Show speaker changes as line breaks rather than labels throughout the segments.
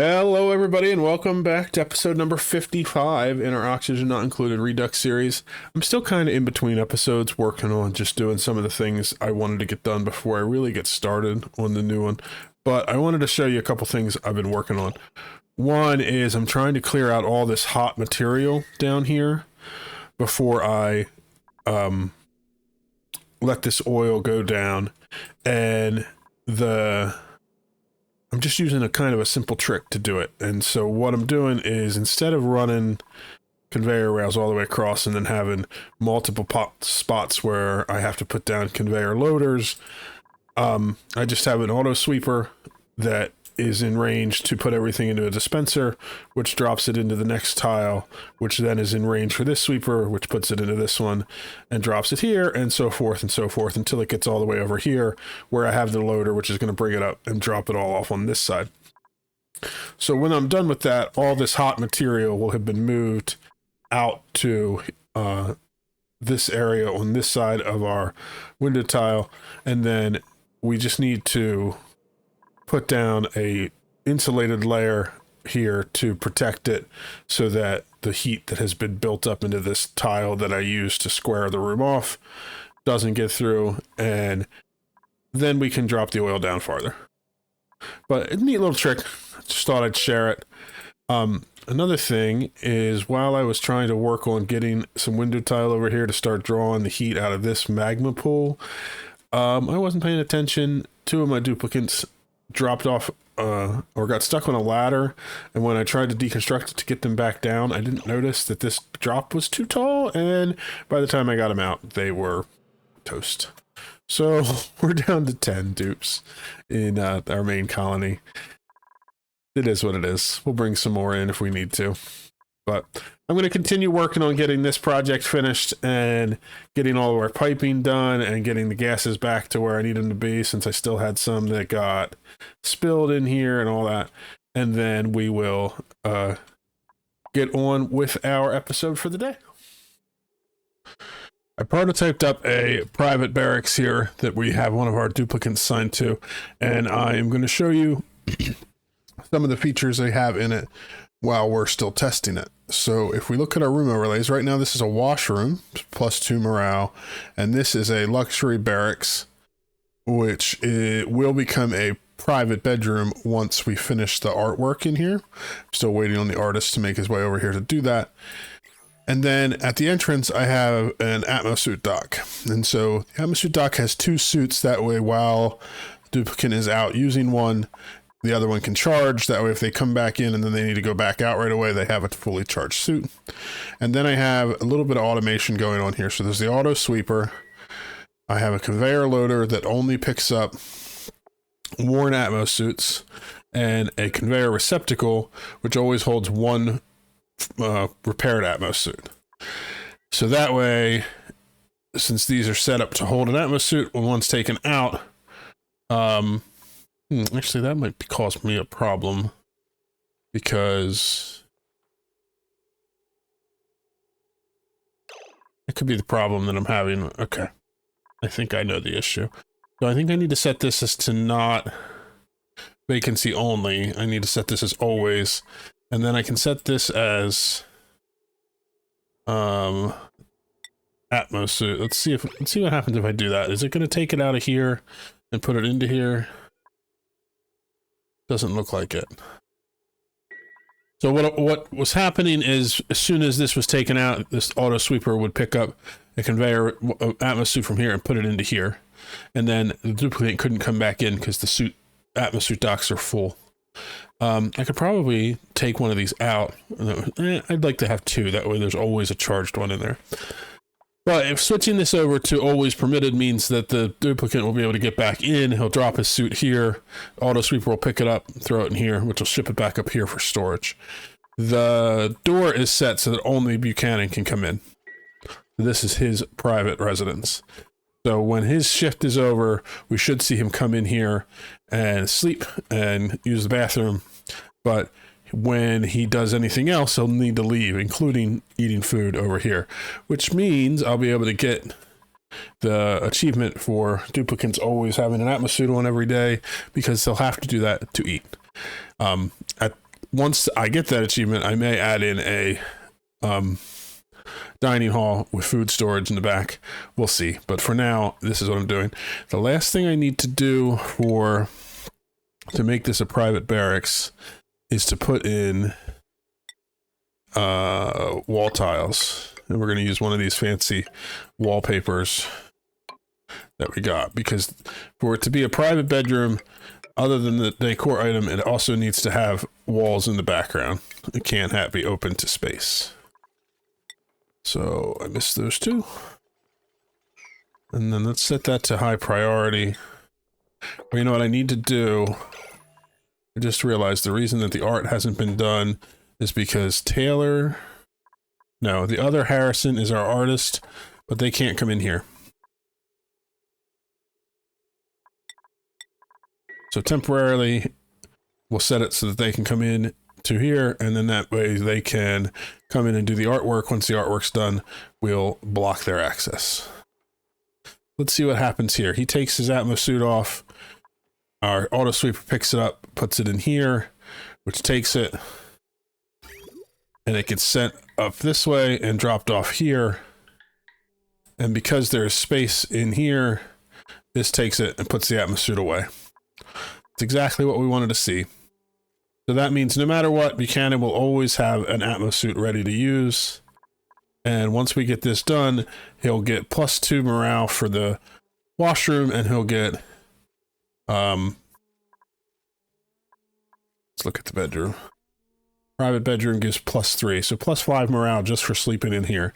Hello, everybody, and welcome back to episode number 55 in our Oxygen Not Included Redux series. I'm still kind of in between episodes, working on just doing some of the things I wanted to get done before I really get started on the new one. But I wanted to show you a couple things I've been working on. One is I'm trying to clear out all this hot material down here before I let this oil go down. And I'm just using a kind of a simple trick to do it. And so what I'm doing is, instead of running conveyor rails all the way across and then having multiple spots where I have to put down conveyor loaders, I just have an auto sweeper that is in range to put everything into a dispenser, which drops it into the next tile, which then is in range for this sweeper, which puts it into this one and drops it here, and so forth until it gets all the way over here where I have the loader, which is going to bring it up and drop it all off on this side. So when I'm done with that, all this hot material will have been moved out to this area on this side of our window tile, and then we just need to put down a insulated layer here to protect it so that the heat that has been built up into this tile that I use to square the room off doesn't get through, and then we can drop the oil down farther. But a neat little trick. Just thought I'd share it. Another thing is, while I was trying to work on getting some window tile over here to start drawing the heat out of this magma pool, I wasn't paying attention. Two of my duplicants dropped off or got stuck on a ladder, and when I tried to deconstruct it to get them back down, I didn't notice that this drop was too tall, and by the time I got them out, they were toast. So we're down to 10 dupes in our main colony. It is what it is. We'll bring some more in if we need to. But I'm going to continue working on getting this project finished and getting all of our piping done and getting the gases back to where I need them to be, since I still had some that got spilled in here and all that. And then we will get on with our episode for the day. I prototyped up a private barracks here that we have one of our duplicants signed to, and I am going to show you some of the features they have in it while we're still testing it. So if we look at our room overlays, right now this is a washroom, +2 morale, and this is a luxury barracks, which it will become a private bedroom once we finish the artwork in here. Still waiting on the artist to make his way over here to do that. And then at the entrance, I have an atmo suit dock. And so the atmo suit dock has 2 suits. That way, while the duplicant is out using one, the other one can charge. That way, if they come back in and then they need to go back out right away, they have a fully charged suit. And then I have a little bit of automation going on here. So there's the auto sweeper. I have a conveyor loader that only picks up worn atmo suits, and a conveyor receptacle, which always holds one repaired atmo suit. So that way, since these are set up to hold an atmo suit when one's taken out, actually, that might cause me a problem, because it could be the problem that I'm having. Okay, I think I know the issue. So I think I need to set this as to not vacancy only. I need to set this as always, and then I can set this as atmo suit. Let's see what happens if I do that. Is it going to take it out of here and put it into here? Doesn't look like it. So what was happening is, as soon as this was taken out, this auto sweeper would pick up a conveyor atmo suit from here and put it into here, and then the duplicant couldn't come back in because the atmo suit docks are full. I could probably take one of these out. I'd like to have 2. That way, there's always a charged one in there. But if switching this over to always permitted means that the duplicant will be able to get back in, he'll drop his suit here, auto sweeper will pick it up, throw it in here, which will ship it back up here for storage. The door is set so that only Buchanan can come in. This is his private residence. So when his shift is over, we should see him come in here and sleep and use the bathroom. But when he does anything else, he'll need to leave, including eating food over here, which means I'll be able to get the achievement for duplicants always having an atmo suit on every day, because they'll have to do that to eat. once I get that achievement, I may add in a dining hall with food storage in the back. We'll see. But for now, this is what I'm doing. The last thing I need to do to make this a private barracks is to put in wall tiles. And we're going to use one of these fancy wallpapers that we got, because for it to be a private bedroom, other than the decor item, it also needs to have walls in the background. It can't be open to space. So I missed those two. And then let's set that to high priority. Well, you know what I need to do? I just realized the reason that the art hasn't been done is because Taylor... No, the other Harrison is our artist, but they can't come in here. So temporarily, we'll set it so that they can come in to here, and then that way they can come in and do the artwork. Once the artwork's done, we'll block their access. Let's see what happens here. He takes his atmo suit off. Our auto sweeper picks it up, puts it in here, which takes it, and it gets sent up this way and dropped off here. And because there's space in here, this takes it and puts the atmo suit away. It's exactly what we wanted to see. So that means no matter what, Buchanan will always have an atmo suit ready to use. And once we get this done, he'll get +2 morale for the washroom, and he'll get, let's look at the bedroom. Private bedroom gives +3, so +5 morale just for sleeping in here.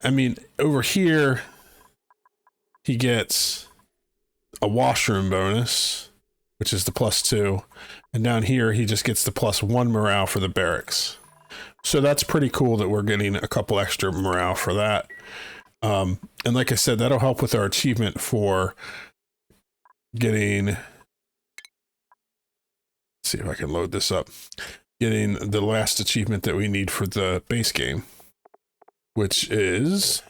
I mean, over here, he gets a washroom bonus, which is the +2, and down here he just gets the +1 morale for the barracks. So that's pretty cool that we're getting a couple extra morale for that. And like I said, that'll help with our achievement for getting... Let's see if I can load this up. Getting the last achievement that we need for the base game, which is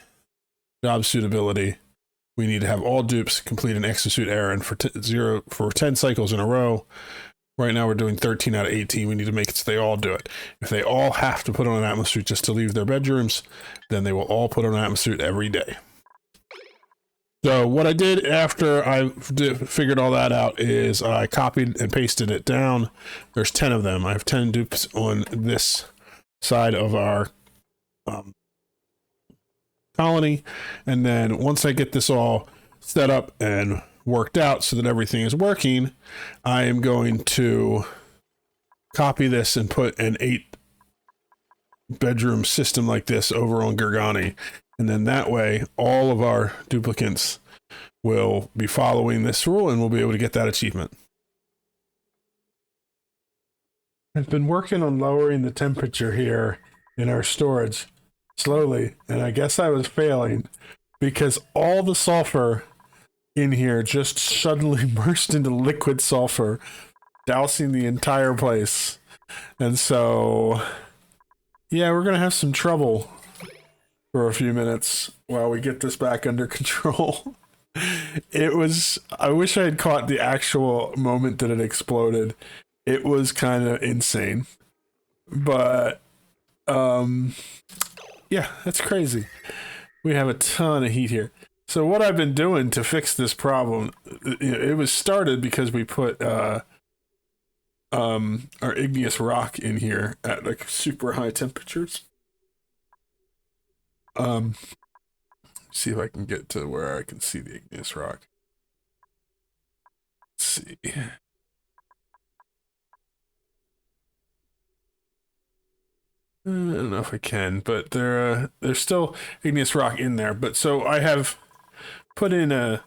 job suitability. We need to have all dupes complete an exosuit errand for 10 cycles in a row. Right now we're doing 13 out of 18. We need to make it so they all do it. If they all have to put on an atmosuit just to leave their bedrooms, then they will all put on an atmosuit every day. So what I did after I figured all that out is I copied and pasted it down. There's 10 of them. I have 10 dupes on this side of our colony, and then once I get this all set up and worked out so that everything is working, I am going to copy this and put an 8-bedroom system like this over on Gargani, and then that way all of our duplicants will be following this rule and we'll be able to get that achievement. I've been working on lowering the temperature here in our storage slowly, and I guess I was failing because all the sulfur in here just suddenly burst into liquid sulfur, dousing the entire place. And so, yeah, we're gonna have some trouble for a few minutes while we get this back under control. I wish I had caught the actual moment that it exploded. It was kind of insane. But, yeah, that's crazy. We have a ton of heat here. So what I've been doing to fix this problem, it was started because we put our igneous rock in here at like super high temperatures. See if I can get to where I can see the igneous rock. Let's see. I don't know if I can, but there's still igneous rock in there. But so I have put in a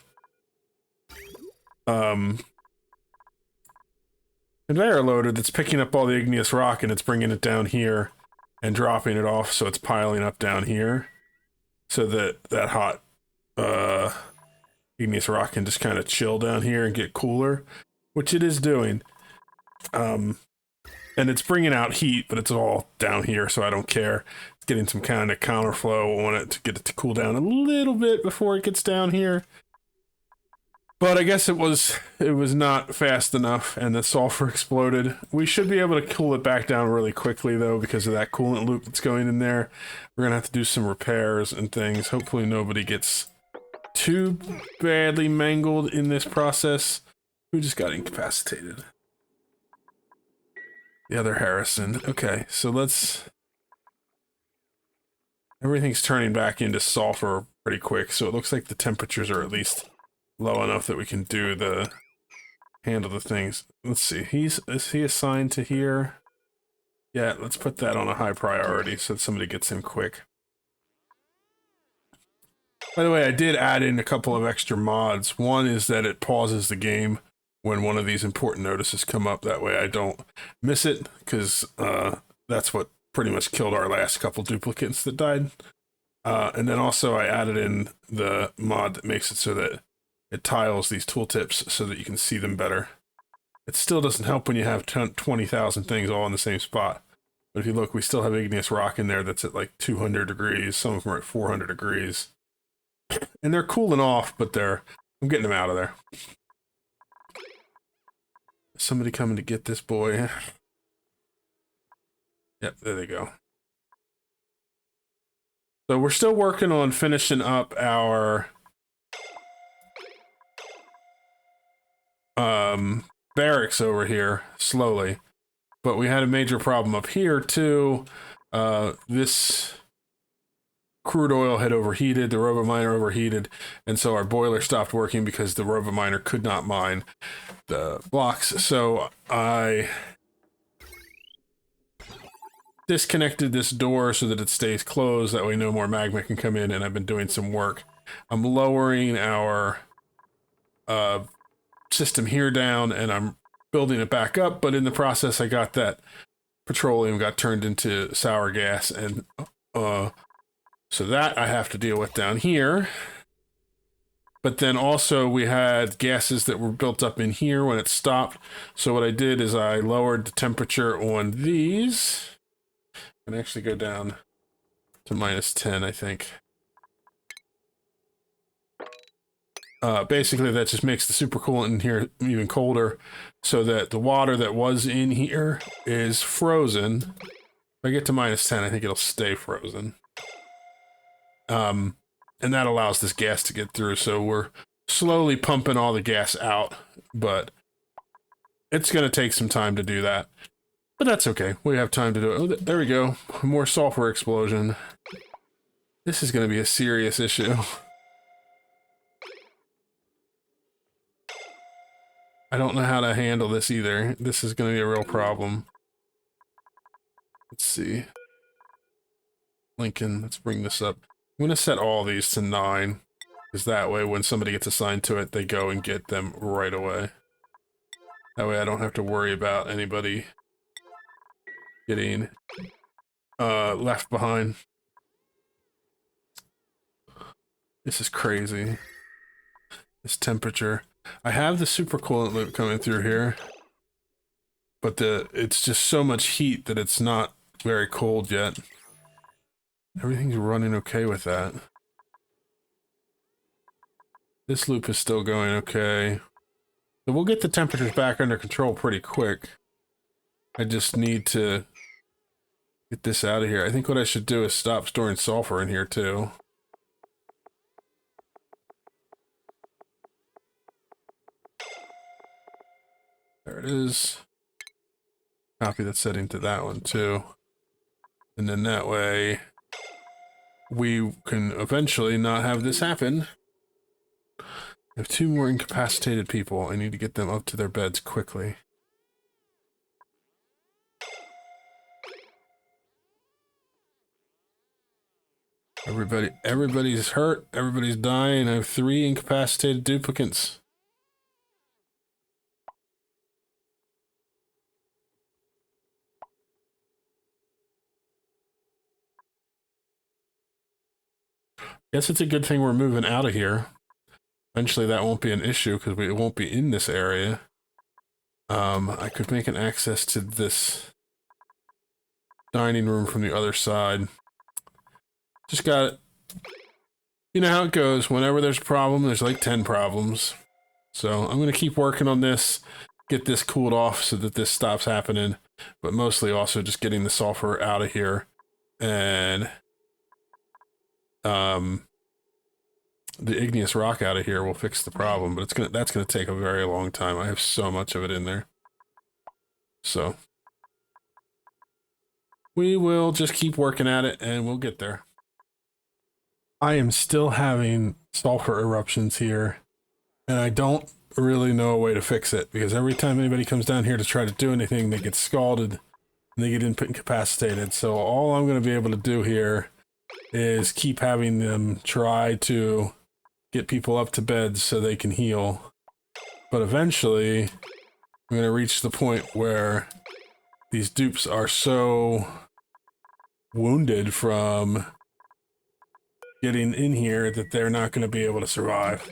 conveyor loader that's picking up all the igneous rock and it's bringing it down here and dropping it off, so it's piling up down here, so that that hot igneous rock can just kind of chill down here and get cooler, which it is doing. And it's bringing out heat, but it's all down here, so I don't care. It's getting some kind of counterflow. I want it to get it to cool down a little bit before it gets down here. But I guess it was not fast enough, and the sulfur exploded. We should be able to cool it back down really quickly, though, because of that coolant loop that's going in there. We're gonna have to do some repairs and things. Hopefully nobody gets too badly mangled in this process. Who just got incapacitated? The other Harrison. Okay, so let's... Everything's turning back into sulfur pretty quick, so it looks like the temperatures are at least low enough that we can do the... handle the things. Let's see, is he assigned to here? Yeah, let's put that on a high priority so that somebody gets him quick. By the way, I did add in a couple of extra mods. One is that it pauses the game when one of these important notices come up. That way I don't miss it, because that's what pretty much killed our last couple duplicants that died. And then also I added in the mod that makes it so that it tiles these tooltips so that you can see them better. It still doesn't help when you have 20,000 things all in the same spot. But if you look, we still have igneous rock in there that's at like 200 degrees. Some of them are at 400 degrees. And they're cooling off, but I'm getting them out of there. Somebody coming to get this boy. Yep, there they go. So we're still working on finishing up our barracks over here, slowly. But we had a major problem up here, too. This crude oil had overheated, the RoboMiner overheated, and so our boiler stopped working because the RoboMiner could not mine the blocks. So I disconnected this door so that it stays closed, that way no more magma can come in, and I've been doing some work. I'm lowering our system here down, and I'm building it back up, but in the process I got that petroleum got turned into sour gas, and so that I have to deal with down here. But then also we had gases that were built up in here when it stopped. So what I did is I lowered the temperature on these. And actually go down to -10, I think. Basically that just makes the supercoolant in here even colder, so that the water that was in here is frozen. If I get to -10, I think it'll stay frozen. And that allows this gas to get through, so we're slowly pumping all the gas out, but it's going to take some time to do that. But that's okay, we have time to do it. Oh, there we go, more sulfur explosion. This is going to be a serious issue. I don't know how to handle this either. This is going to be a real problem. Let's see. Lincoln, let's bring this up. I'm going to set all these to 9, because that way when somebody gets assigned to it, they go and get them right away. That way I don't have to worry about anybody getting left behind. This is crazy. This temperature. I have the supercoolant loop coming through here, but it's just so much heat that it's not very cold yet. Everything's running okay with that. This loop is still going okay. So we'll get the temperatures back under control pretty quick. I just need to get this out of here. I think what I should do is stop storing sulfur in here too. There it is. Copy that setting to that one too. And then that way we can eventually not have this happen. I have 2 more incapacitated people. I need to get them up to their beds quickly. Everybody's hurt. Everybody's dying. I have 3 incapacitated duplicants. Guess it's a good thing we're moving out of here. Eventually that won't be an issue because we won't be in this area. I could make an access to this dining room from the other side. Just got it. You know how it goes. Whenever there's a problem, there's like 10 problems. So I'm going to keep working on this, get this cooled off so that this stops happening, but mostly also just getting the sulfur out of here. And the igneous rock out of here will fix the problem, but that's gonna take a very long time. I have so much of it in there. So we will just keep working at it and we'll get there. I am still having sulfur eruptions here, and I don't really know a way to fix it because every time anybody comes down here to try to do anything, they get scalded and they get incapacitated. So all I'm going to be able to do here is keep having them try to get people up to bed so they can heal. But eventually, I'm going to reach the point where these dupes are so wounded from getting in here that they're not going to be able to survive.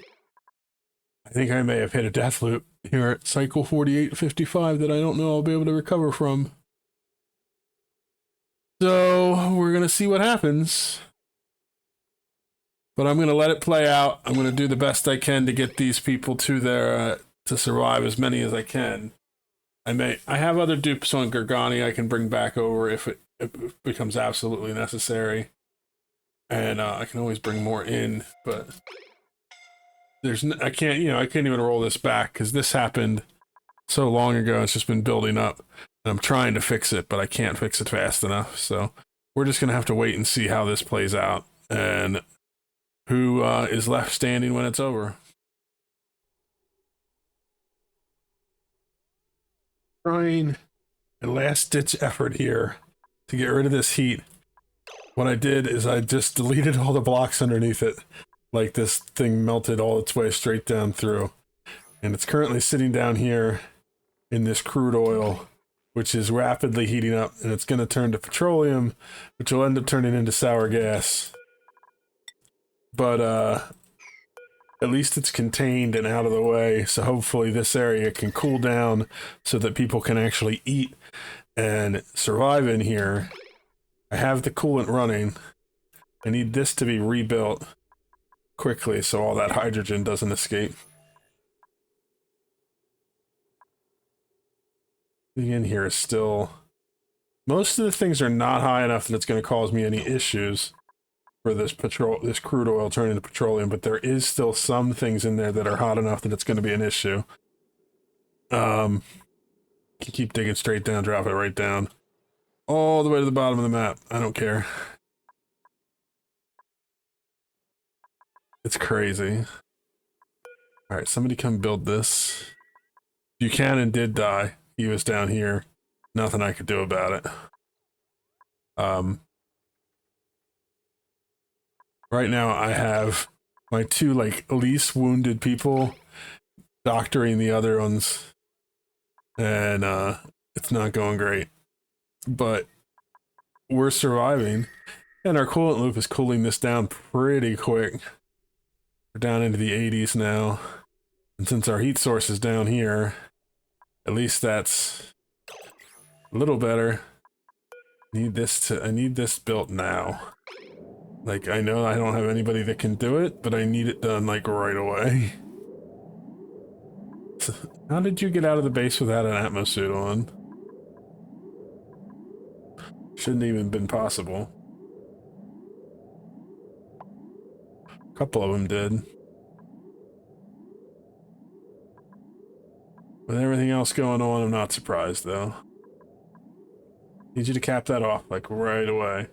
I think I may have hit a death loop here at cycle 4855 that I don't know I'll be able to recover from. So we're going to see what happens. But I'm going to let it play out. I'm going to do the best I can to get these people to their to survive as many as I can. I have other dupes on Gorgani I can bring back over if it becomes absolutely necessary. And I can always bring more in, but I can't even roll this back because this happened so long ago. It's just been building up, and I'm trying to fix it, but I can't fix it fast enough. So we're just going to have to wait and see how this plays out and who is left standing when it's over. Trying a last-ditch effort here to get rid of this heat. What I did is I just deleted all the blocks underneath it. Like this thing melted all its way straight down through. And it's currently sitting down here in this crude oil, which is rapidly heating up, and it's going to turn to petroleum, which will end up turning into sour gas. But at least it's contained and out of the way, so hopefully this area can cool down so that people can actually eat and survive in here. I have the coolant running. I need this to be rebuilt quickly so all that hydrogen doesn't escape. In here is still... Most of the things are not high enough that it's going to cause me any issues for this crude oil turning to petroleum, but there is still some things in there that are hot enough that it's going to be an issue. Can keep digging straight down, drop it right down. All the way to the bottom of the map. I don't care. It's crazy. Alright, somebody come build this. Buchanan did die. He was down here. Nothing I could do about it. Right now I have my two, least wounded people doctoring the other ones. And, it's not going great. But we're surviving. And our coolant loop is cooling this down pretty quick. We're down into the 80s now. And since our heat source is down here, at least that's a little better. I need this built now. I know I don't have anybody that can do it, but I need it done, right away. How did you get out of the base without an atmo suit on? Shouldn't even been possible. A couple of them did. With everything else going on, I'm not surprised, though. Need you to cap that off, right away.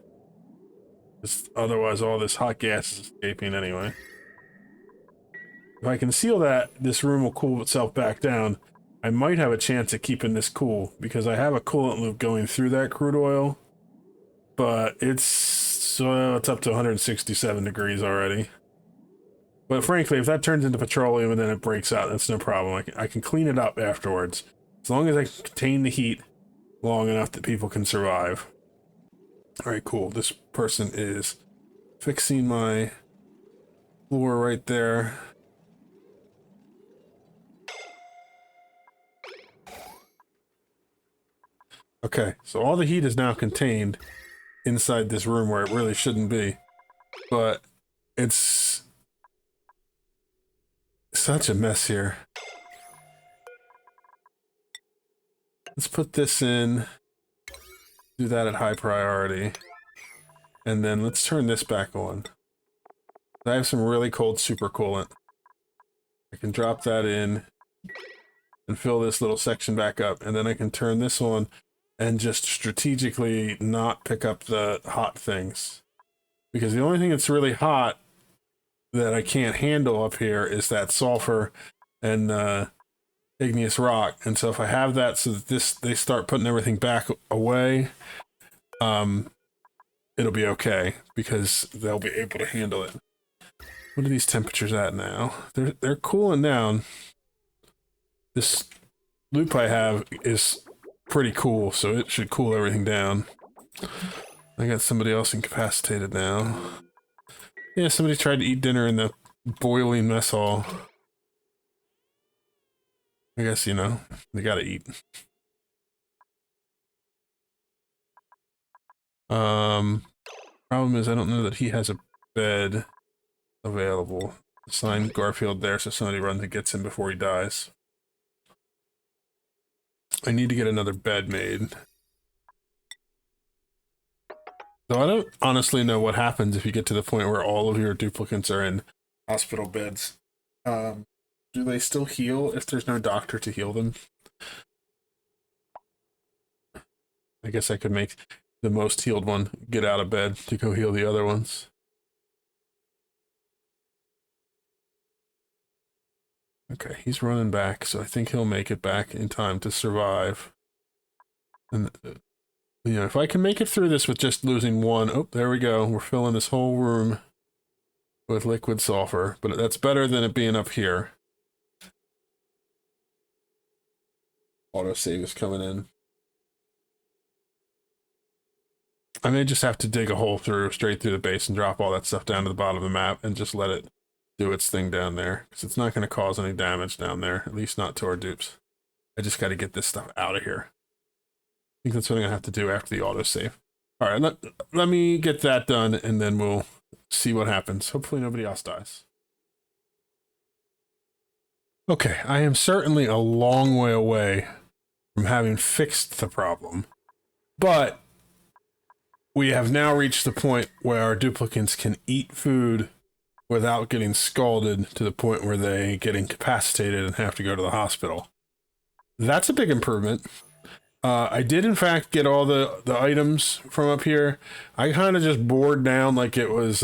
Otherwise, all this hot gas is escaping anyway. If I can seal that, this room will cool itself back down. I might have a chance at keeping this cool, because I have a coolant loop going through that crude oil. But it's up to 167 degrees already. But frankly, if that turns into petroleum and then it breaks out, that's no problem. I can clean it up afterwards. As long as I contain the heat long enough that people can survive. Alright, cool. This person is fixing my floor right there. Okay, so all the heat is now contained inside this room where it really shouldn't be. But it's such a mess here. Let's put this in. Do that at high priority. And then let's turn this back on. I have some really cold supercoolant. I can drop that in and fill this little section back up. And then I can turn this on and just strategically not pick up the hot things. Because the only thing that's really hot that I can't handle up here is that sulfur and igneous rock. And so if I have that so that they start putting everything back away, it'll be okay because they'll be able to handle it. What are these temperatures at now? They're cooling down. This loop I have is pretty cool, so it should cool everything down. I got somebody else incapacitated now. Yeah, somebody tried to eat dinner in the boiling mess hall. I guess, you know, they gotta eat. Problem is I don't know that he has a bed available. Assign Garfield there so somebody runs and gets him before he dies. I need to get another bed made. Though I don't honestly know what happens if you get to the point where all of your duplicants are in hospital beds. Do they still heal if there's no doctor to heal them? I guess I could make the most healed one get out of bed to go heal the other ones. Okay, he's running back, so I think he'll make it back in time to survive. And, you know, if I can make it through this with just losing one... Oh, there we go. We're filling this whole room with liquid sulfur, but that's better than it being up here. Autosave is coming in. I may just have to dig a hole straight through the base and drop all that stuff down to the bottom of the map and just let it do its thing down there, because it's not going to cause any damage down there, at least not to our dupes. I just got to get this stuff out of here. I think that's what I'm going to have to do after the autosave. All right, let me get that done, and then we'll see what happens. Hopefully nobody else dies. Okay, I am certainly a long way away from having fixed the problem, but we have now reached the point where our duplicants can eat food without getting scalded to the point where they get incapacitated and have to go to the hospital. That's a big improvement. I did, in fact, get all the items from up here. I kind of just bored down like it was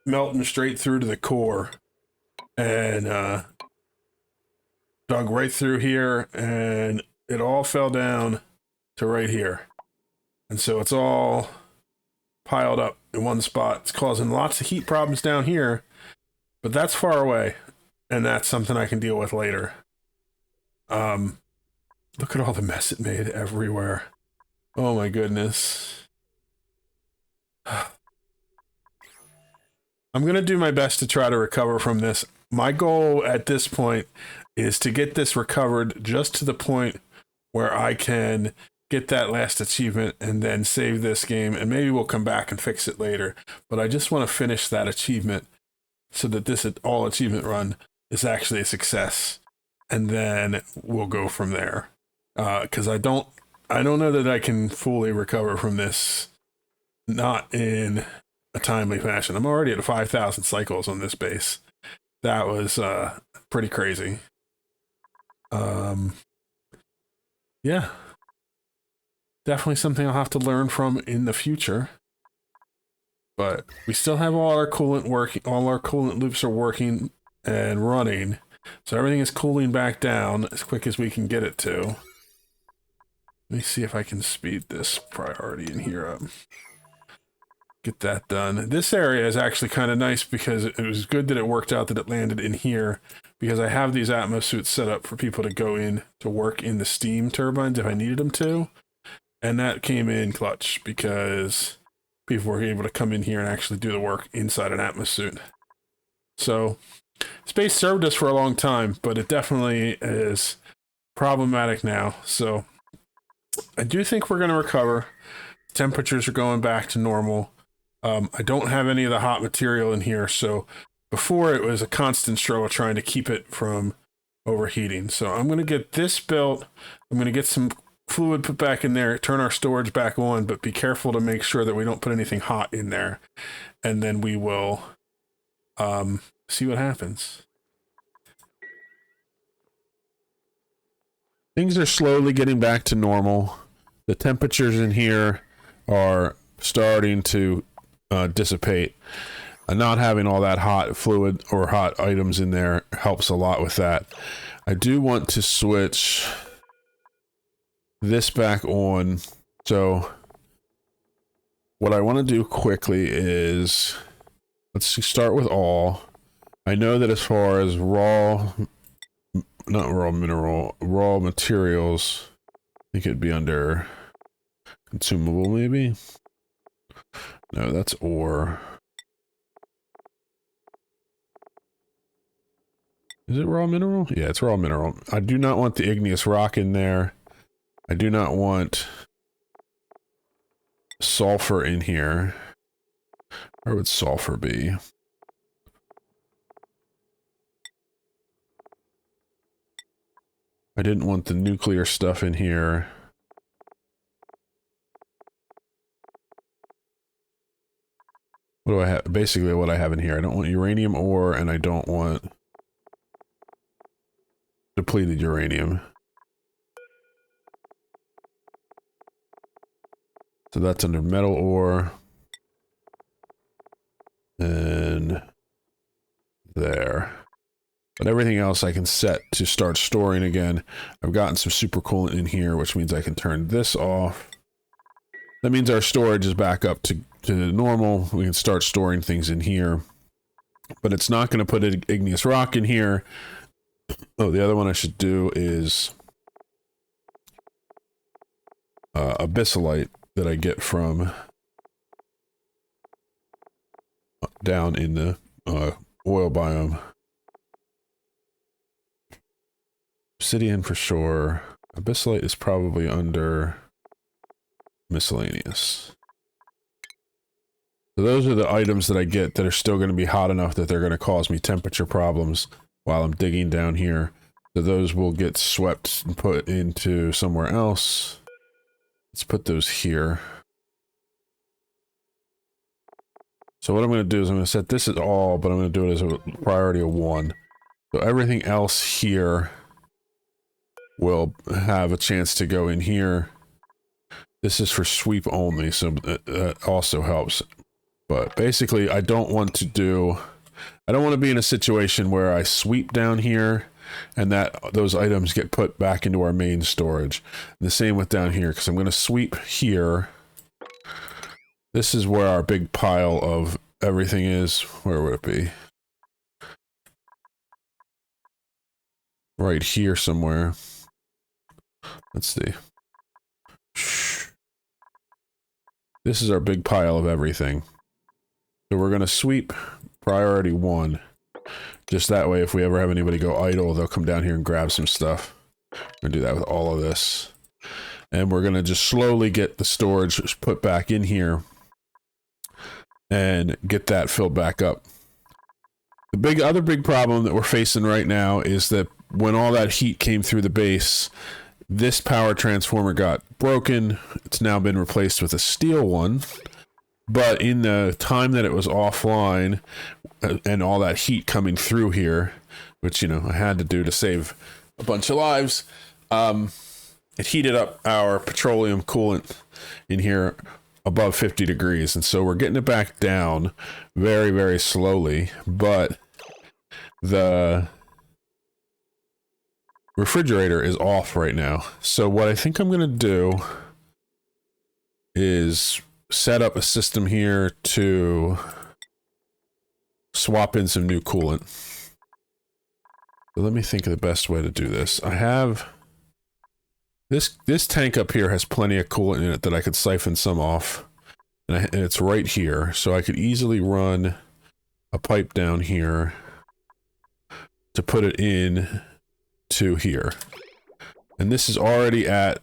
melting straight through to the core. And dug right through here, and it all fell down to right here. And so it's all piled up in one spot. It's causing lots of heat problems down here, but that's far away, and that's something I can deal with later. Look at all the mess it made everywhere. Oh my goodness. I'm going to do my best to try to recover from this. My goal at this point is to get this recovered just to the point where I can get that last achievement and then save this game, and maybe we'll come back and fix it later. But I just want to finish that achievement so that this all achievement run is actually a success, and then we'll go from there. Because I don't know that I can fully recover from this, not in a timely fashion. I'm already at 5,000 cycles on this base. That was pretty crazy. Yeah. Definitely something I'll have to learn from in the future. But we still have all our coolant working, all our coolant loops are working and running. So everything is cooling back down as quick as we can get it to. Let me see if I can speed this priority in here up. Get that done. This area is actually kind of nice because it was good that it worked out that it landed in here, because I have these atmo suits set up for people to go in to work in the steam turbines if I needed them to. And that came in clutch because people were able to come in here and actually do the work inside an atmo suit. So space served us for a long time, but it definitely is problematic now. So I do think we're going to recover. Temperatures are going back to normal. I don't have any of the hot material in here, so before it was a constant struggle trying to keep it from overheating. So I'm going to get this built. I'm going to get some fluid put back in there, turn our storage back on, but be careful to make sure that we don't put anything hot in there. And then we will see what happens. Things are slowly getting back to normal. The temperatures in here are starting to dissipate. Not having all that hot fluid or hot items in there helps a lot with that. I do want to switch this back on. So what I want to do quickly is, let's start with all. I know that as far as raw materials, I think it'd be under consumable maybe. No, that's ore. Is it raw mineral? Yeah, it's raw mineral. I do not want the igneous rock in there. I do not want sulfur in here. Where would sulfur be? I didn't want the nuclear stuff in here. What do I have? Basically what I have in here. I don't want uranium ore, and I don't want depleted uranium. So that's under metal ore. And there. But everything else I can set to start storing again. I've gotten some supercoolant in here, which means I can turn this off. That means our storage is back up to normal. We can start storing things in here. But it's not going to put igneous rock in here. Oh, the other one I should do is abyssalite that I get from down in the oil biome. Obsidian for sure. Abyssalite is probably under miscellaneous. So those are the items that I get that are still going to be hot enough that they're going to cause me temperature problems while I'm digging down here. So those will get swept and put into somewhere else. Let's put those here. So what I'm going to do is I'm going to set this at all, but I'm going to do it as a priority of 1. So everything else here will have a chance to go in here. This is for sweep only, so that also helps. But basically, I don't want to be in a situation where I sweep down here and that those items get put back into our main storage. And the same with down here, because I'm going to sweep here. This is where our big pile of everything is. Where would it be? Right here somewhere. Let's see. This is our big pile of everything. So we're going to sweep priority 1. Just that way, if we ever have anybody go idle, they'll come down here and grab some stuff. We're going to do that with all of this. And we're going to just slowly get the storage put back in here and get that filled back up. The other big problem that we're facing right now is that when all that heat came through the base, this power transformer got broken. It's now been replaced with a steel one. But in the time that it was offline and all that heat coming through here, which, you know, I had to do to save a bunch of lives, it heated up our petroleum coolant in here above 50 degrees. And so we're getting it back down very, very slowly. But the refrigerator is off right now. So what I think I'm going to do is set up a system here to swap in some new coolant. So let me think of the best way to do this. I have this tank up here has plenty of coolant in it that I could siphon some off. And it's right here. So I could easily run a pipe down here to put it in to here. And this is already at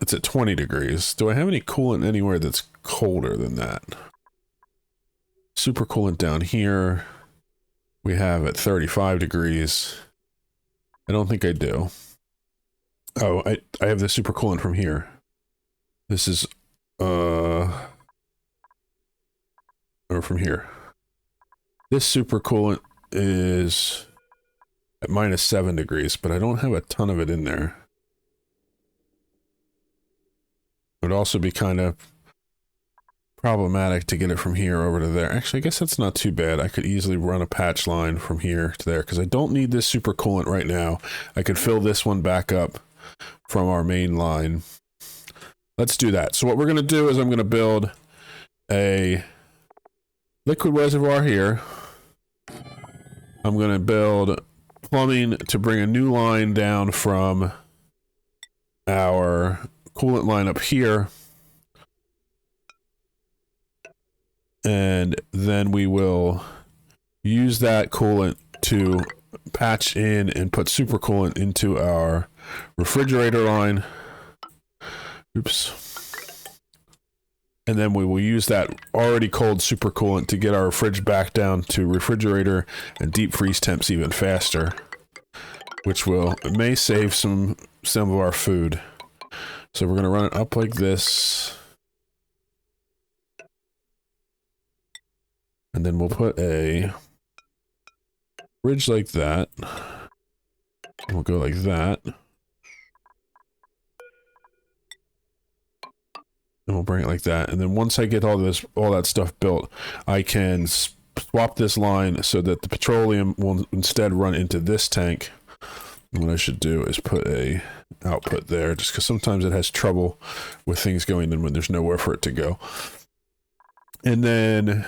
it's at 20 degrees. Do I have any coolant anywhere that's colder than that? Super coolant down here. We have at 35 degrees. I don't think I do. Oh, I have the supercoolant from here. This is, or from here. This supercoolant is at -7 degrees, but I don't have a ton of it in there. It would also be kind of problematic to get it from here over to there. Actually, I guess that's not too bad. I could easily run a patch line from here to there, because I don't need this supercoolant right now. I could fill this one back up from our main line. Let's do that. So what we're going to do is I'm going to build a liquid reservoir here. I'm going to build plumbing to bring a new line down from our coolant line up here. And then we will use that coolant to patch in and put supercoolant into our refrigerator line. Oops. And then we will use that already cold supercoolant to get our fridge back down to refrigerator and deep freeze temps even faster, which may save some of our food. So we're going to run it up like this. And then we'll put a fridge like that. We'll go like that. And we'll bring it like that. And then once I get all that stuff built, I can swap this line so that the petroleum will instead run into this tank. And what I should do is put a output there, just because sometimes it has trouble with things going in when there's nowhere for it to go. And then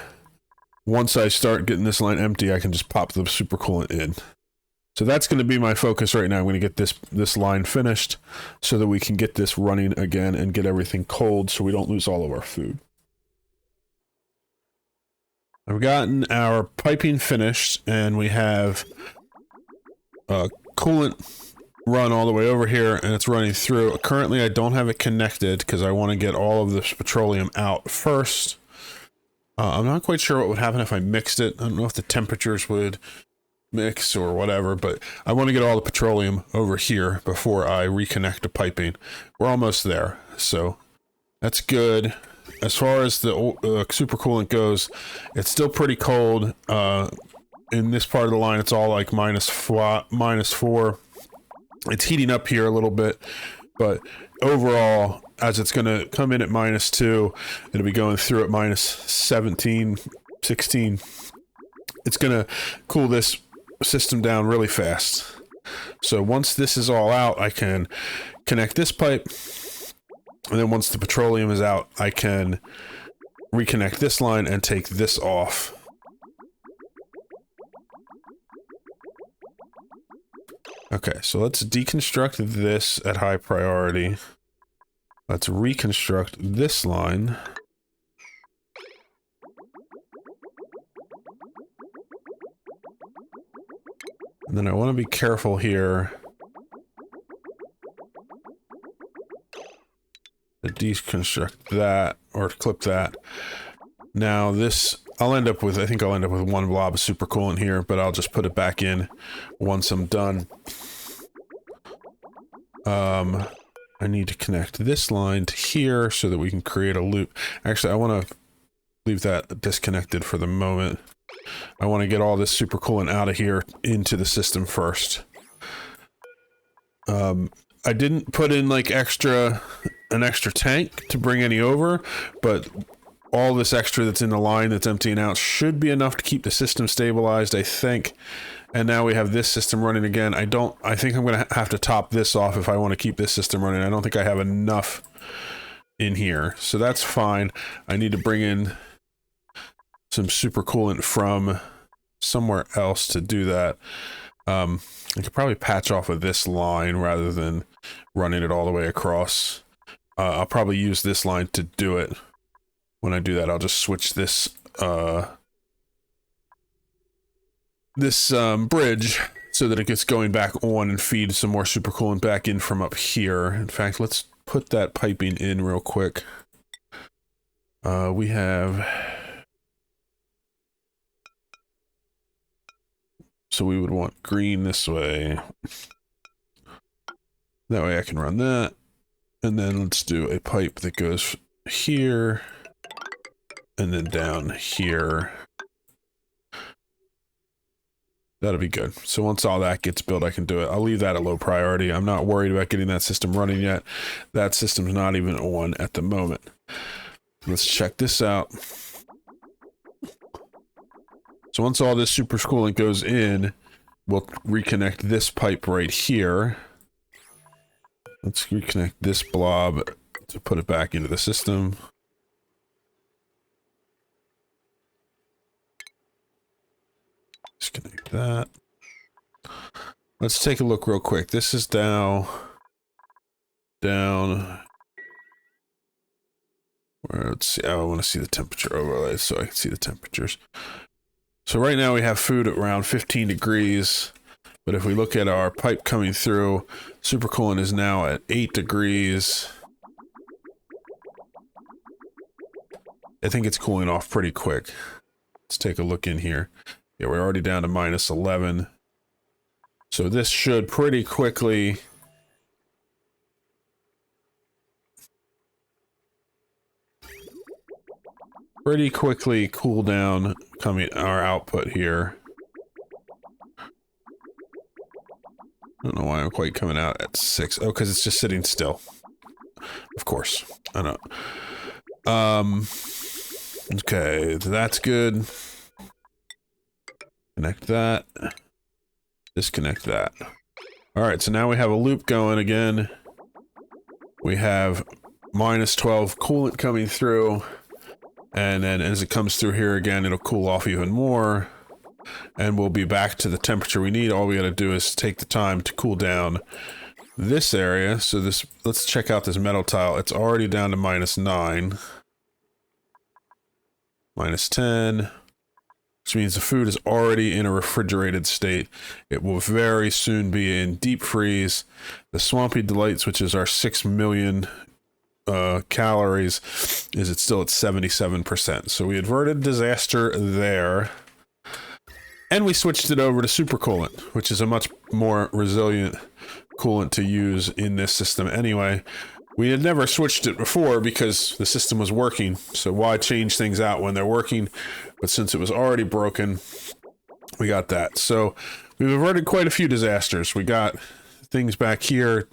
once I start getting this line empty, I can just pop the supercoolant in. So that's going to be my focus right now. I'm going to get this line finished so that we can get this running again and get everything cold so we don't lose all of our food. I've gotten our piping finished and we have coolant run all the way over here and it's running through. Currently I don't have it connected because I want to get all of this petroleum out first. I'm not quite sure what would happen if I mixed it. I don't know if the temperatures would mix or whatever, but I want to get all the petroleum over here before I reconnect the piping. We're almost there, so that's good. As far as the supercoolant goes, it's still pretty cold. In this part of the line, it's all like -4. It's heating up here a little bit, but overall, as it's going to come in at -2, it'll be going through at -17, 16. It's going to cool this system down really fast. So once this is all out, I can connect this pipe, and then once the petroleum is out, I can reconnect this line and take this off. Okay, so let's deconstruct this at high priority. Let's reconstruct this line. And then I want to be careful here to deconstruct that, or clip that. Now this, I think I'll end up with one blob of supercoolant here, but I'll just put it back in once I'm done. I need to connect this line to here so that we can create a loop. Actually, I want to leave that disconnected for the moment. I want to get all this supercoolant out of here into the system first. I didn't put in like an extra tank to bring any over, but all this extra that's in the line that's emptying out should be enough to keep the system stabilized, I think. And now we have this system running again. I think I'm going to have to top this off if I want to keep this system running. I don't think I have enough in here, so that's fine. I need to bring in some supercoolant from somewhere else to do that. I could probably patch off of this line rather than running it all the way across. I'll probably use this line to do it. When I do that, I'll just switch this bridge so that it gets going back on and feed some more supercoolant back in from up here. In fact, let's put that piping in real quick. We have... So we would want green this way. That way I can run that. And then let's do a pipe that goes here and then down here. That'll be good. So once all that gets built, I can do it. I'll leave that a low priority. I'm not worried about getting that system running yet. That system's not even on at the moment. Let's check this out. So once all this super coolant goes in, we'll reconnect this pipe right here. Let's reconnect this blob to put it back into the system. Disconnect that. Let's take a look real quick. This is down. Let's see. I want to see the temperature overlay so I can see the temperatures. So right now we have food at around 15 degrees. But if we look at our pipe coming through, supercoolant is now at 8 degrees. I think it's cooling off pretty quick. Let's take a look in here. Yeah, we're already down to minus 11. So this should pretty quickly cool down coming our output here. I don't know why I'm quite coming out at 6. Oh, because it's just sitting still. Of course. I know. Okay, that's good. Connect that. Disconnect that. Alright, so now we have a loop going again. We have minus 12 coolant coming through. And then as it comes through here again, it'll cool off even more. And we'll be back to the temperature we need. All we gotta do is take the time to cool down this area. So this, let's check out this metal tile. It's already down to minus 9. Minus 10. Which means the food is already in a refrigerated state. It will very soon be in deep freeze. The Swampy Delights, which is our 6 million calories, is it's still at 77%. So we averted disaster there. And we switched it over to supercoolant, which is a much more resilient coolant to use in this system anyway. We had never switched it before because the system was working, so why change things out when they're working? But since it was already broken, we got that. So we've averted quite a few disasters. We got things back here,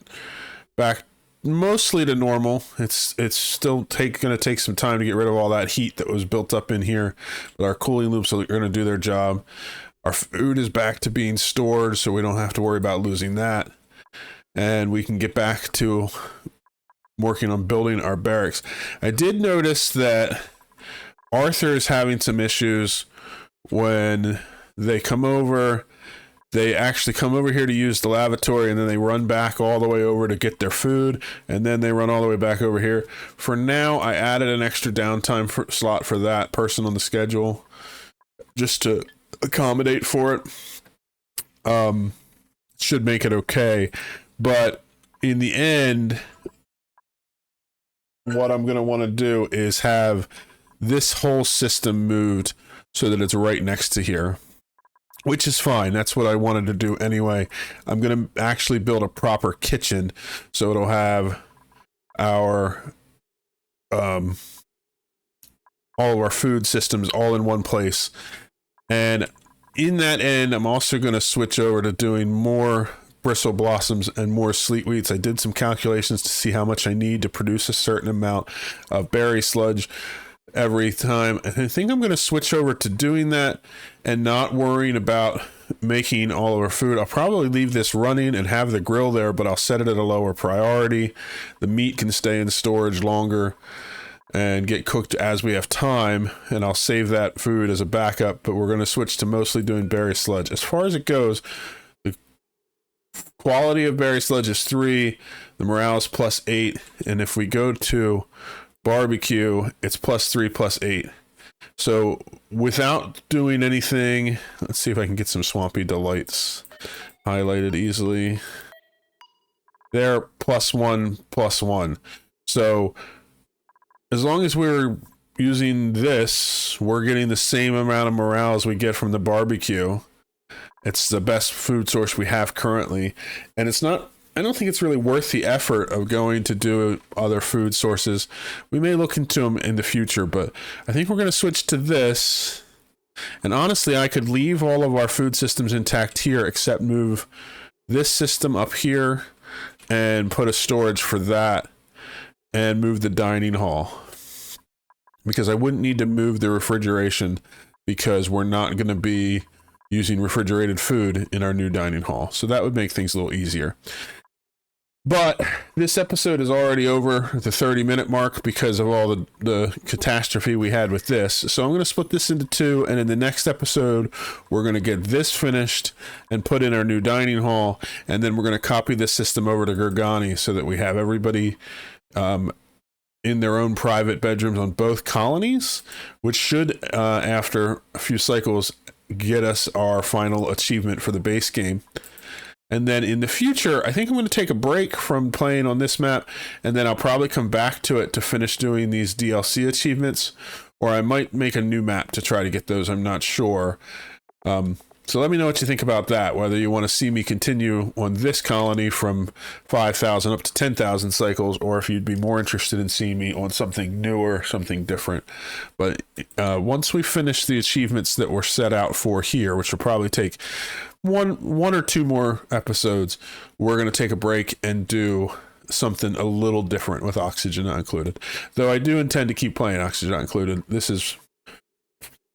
back mostly to normal. It's still gonna take some time to get rid of all that heat that was built up in here, but our cooling loops are gonna do their job. Our food is back to being stored, so we don't have to worry about losing that. And we can get back to working on building our barracks. I did notice that Arthur is having some issues when they come over. They actually come over here to use the lavatory, and then they run back all the way over to get their food, and then they run all the way back over here. For now, I added an extra downtime slot for that person on the schedule, just to accommodate for it. Should make it okay, but in the end, what I'm going to want to do is have this whole system moved so that it's right next to here, which is fine. That's what I wanted to do anyway. I'm going to actually build a proper kitchen, so it'll have our all of our food systems all in one place. And in that end, I'm also going to switch over to doing more bristle blossoms and more sleet wheats. I did some calculations to see how much I need to produce a certain amount of berry sludge every time. And I think I'm going to switch over to doing that and not worrying about making all of our food. I'll probably leave this running and have the grill there, but I'll set it at a lower priority. The meat can stay in storage longer and get cooked as we have time, and I'll save that food as a backup, but we're going to switch to mostly doing berry sludge. As far as it goes, the quality of berry sludge is 3, the morale is +8, and if we go to barbecue, it's +3, +8. So without doing anything, let's see if I can get some Swampy Delights highlighted easily. They're +1, +1. So as long as we're using this, we're getting the same amount of morale as we get from the barbecue. It's the best food source we have currently. And it's not I don't think it's really worth the effort of going to do other food sources. We may look into them in the future, but I think we're going to switch to this. And honestly, I could leave all of our food systems intact here, except move this system up here and put a storage for that and move the dining hall. Because I wouldn't need to move the refrigeration because we're not going to be using refrigerated food in our new dining hall. So that would make things a little easier. But this episode is already over the 30-minute mark because of all the catastrophe we had with this. So I'm going to split this into two, and in the next episode, we're going to get this finished and put in our new dining hall, and then we're going to copy this system over to Gorgani so that we have everybody in their own private bedrooms on both colonies, which should, after a few cycles, get us our final achievement for the base game. And then in the future, I think I'm going to take a break from playing on this map, and then I'll probably come back to it to finish doing these DLC achievements, or I might make a new map to try to get those. I'm not sure. So let me know what you think about that, whether you want to see me continue on this colony from 5,000 up to 10,000 cycles, or if you'd be more interested in seeing me on something newer, something different. But once we finish the achievements that we're set out for here, which will probably take one or two more episodes, we're going to take a break and do something a little different with Oxygen Not Included. Though I do intend to keep playing Oxygen Not Included. This is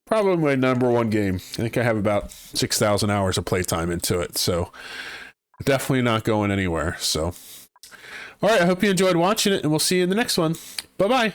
probably my #1 game. I think I have about 6,000 hours of playtime into it, so definitely not going anywhere. So, all right, I hope you enjoyed watching it, and we'll see you in the next one. Bye-bye.